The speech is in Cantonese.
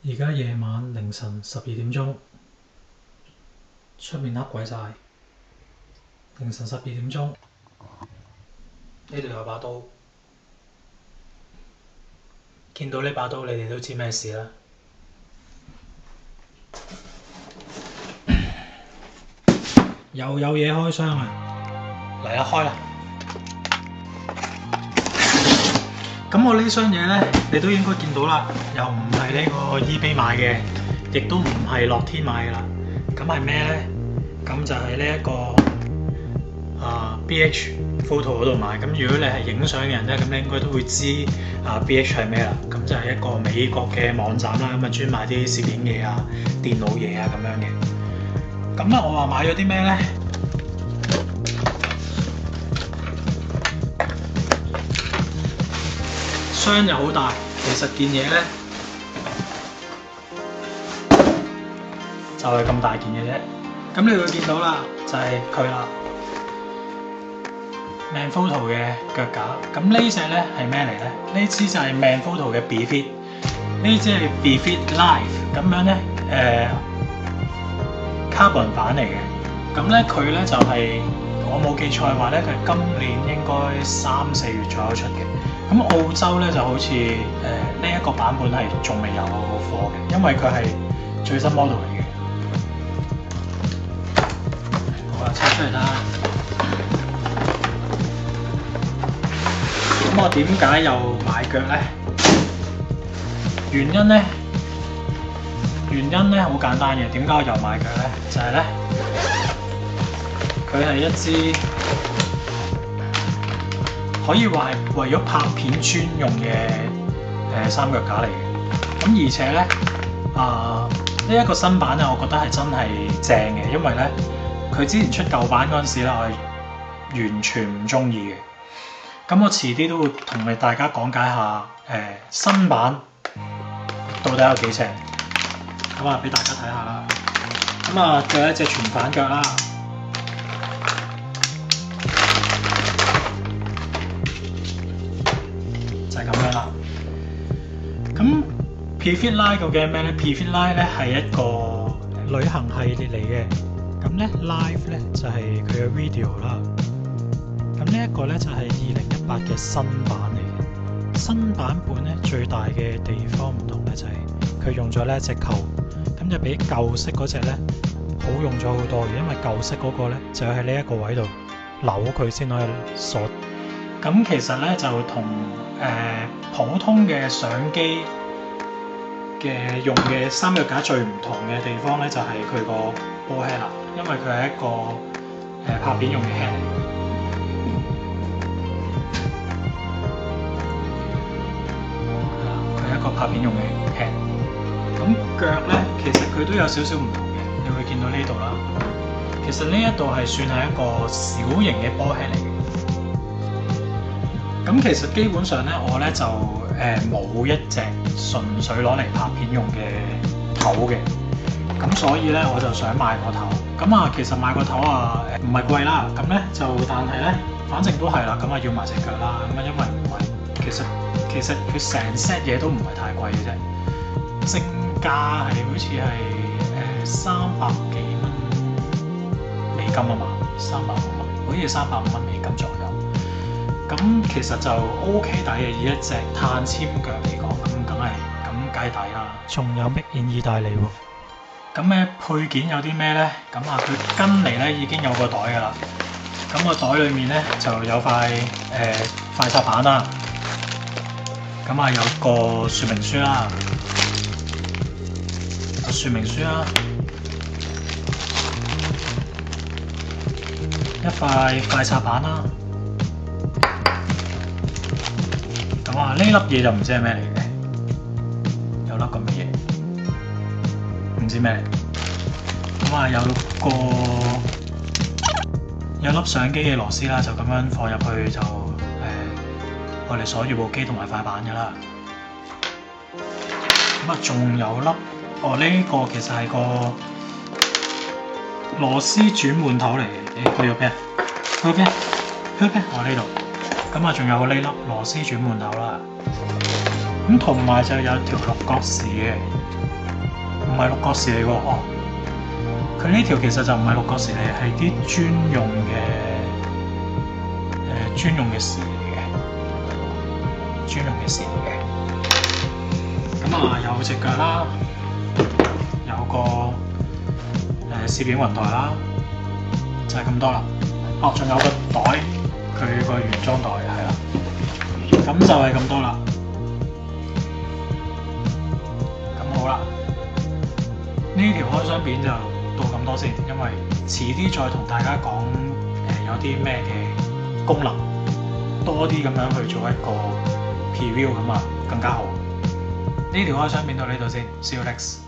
而家夜晚凌晨12點鐘，出面黑鬼晒。凌晨12點鐘，呢度有把刀，見到呢把刀，你哋都知咩事啦。又有嘢開箱啊！嚟啦，開啦！咁我呢箱嘢呢，你都應該見到啦，又唔係呢個 eBay 買嘅，亦都唔係樂天買嘅啦。咁係咩呢？咁就係呢一個BH Photo 嗰度買。咁如果你係影相嘅人呢，咁你應該都會知BH 係咩啦。咁就係一個美國嘅網站啦，咁啊專賣啲攝影嘢啊、電腦嘢啊咁樣嘅。咁我話買咗啲咩呢？箱又好大，其實件嘢咧就係咁大件嘅啫。咁你會見到啦，就係佢啦，Manfrotto 嘅腳架。咁呢隻咧係咩嚟咧？呢支就係 Manfrotto 嘅 BeFit， 呢支係 BeFit Live 咁樣咧，carbon 版嚟嘅。咁咧佢咧就係、我冇記錯嘅話咧，佢今年應該3、4月左右出嘅。咁澳洲咧就好似呢一個版本係仲未有貨嘅，因為佢係最新 model 嚟嘅。好啦，拆出嚟啦。咁我點解又買腳咧？原因咧好簡單嘅。點解我又買腳咧？就係咧，佢係一支可以話係為咗拍片專用嘅三腳架嚟嘅。咁而且咧呢一個新版咧，我覺得係真係正嘅，因為咧佢之前出舊版嗰陣時咧，我係完全唔中意嘅。咁我遲啲都會同大家講解下新版到底有幾正。咁啊，俾大家睇下啦。咁啊，仲有一隻全反腳啦。就係咁樣啦。咁 BeFit Live 究竟係咩咧 ？BeFit Live 咧係一個旅行系列嚟嘅。咁咧 Live 咧就係佢嘅 video 啦。咁呢一個咧就係2018嘅新版嚟嘅。新版本咧最大嘅地方唔同咧就係佢用咗呢一隻扣，咁就比舊式嗰隻咧好用咗好多嘅，因為舊式嗰個咧就喺呢一個位度扭佢先可以鎖。咁其實咧就同普通嘅相機嘅用嘅三腳架最唔同嘅地方咧，就係佢個波 head 啦，因為佢係一個拍片用嘅 head 嚟。佢係一個拍片用嘅 head。咁腳咧，其實佢都有少少唔同嘅，你會見到呢度啦。其實呢一度係算係一個小型嘅波 head 嚟嘅。咁其實基本上咧，我咧就冇一隻純粹攞嚟拍片用嘅頭嘅，咁所以咧我就想買個頭。咁啊，其實買個頭啊唔係貴啦，咁咧就但係咧，反正都係啦，咁啊要埋隻腳啦，咁啊因為唔貴，其實佢成 set 嘢都唔係太貴嘅啫，正價係好似係300幾蚊美金啊嘛，350蚊，好似350蚊美金左右。咁其實就 OK 抵嘅，以一隻碳纖腳嚟講，咁梗係抵啦。仲有 Made in 意大利喎。咁配件有啲咩咧？咁啊，佢跟嚟咧已經有個袋噶啦。咁個袋裡面咧就有塊快插板啦。咁啊有個說明書啦，一塊快插板啦。咁啊，呢粒嘢就唔知係咩嚟嘅，有粒咁嘅嘢，唔知咩嚟。咁啊，有粒相機嘅螺絲啦，就咁樣放入去就我哋鎖住部機同埋塊板㗎啦。咁啊，仲有粒呢個其實係個螺絲轉換頭嚟嘅，去咗邊？呢度。咁啊，仲有呢粒螺絲轉換頭啦。咁同埋就有條六角匙嘅。係六角匙嚟喎，哦，佢呢條其實就唔係六角匙嚟，係啲專用嘅匙嚟嘅，專用嘅匙嚟嘅。咁啊，有隻腳啦，有個攝影雲台啦，就係咁多啦。哦，仲有個袋，佢個原裝袋係啦，咁就係咁多啦。咁好啦，呢條開箱片就到咁多先，因為遲啲再同大家講有啲咩嘅功能，多啲咁樣去做一個 preview 咁啊，更加好。呢條開箱片到呢度先，See you next。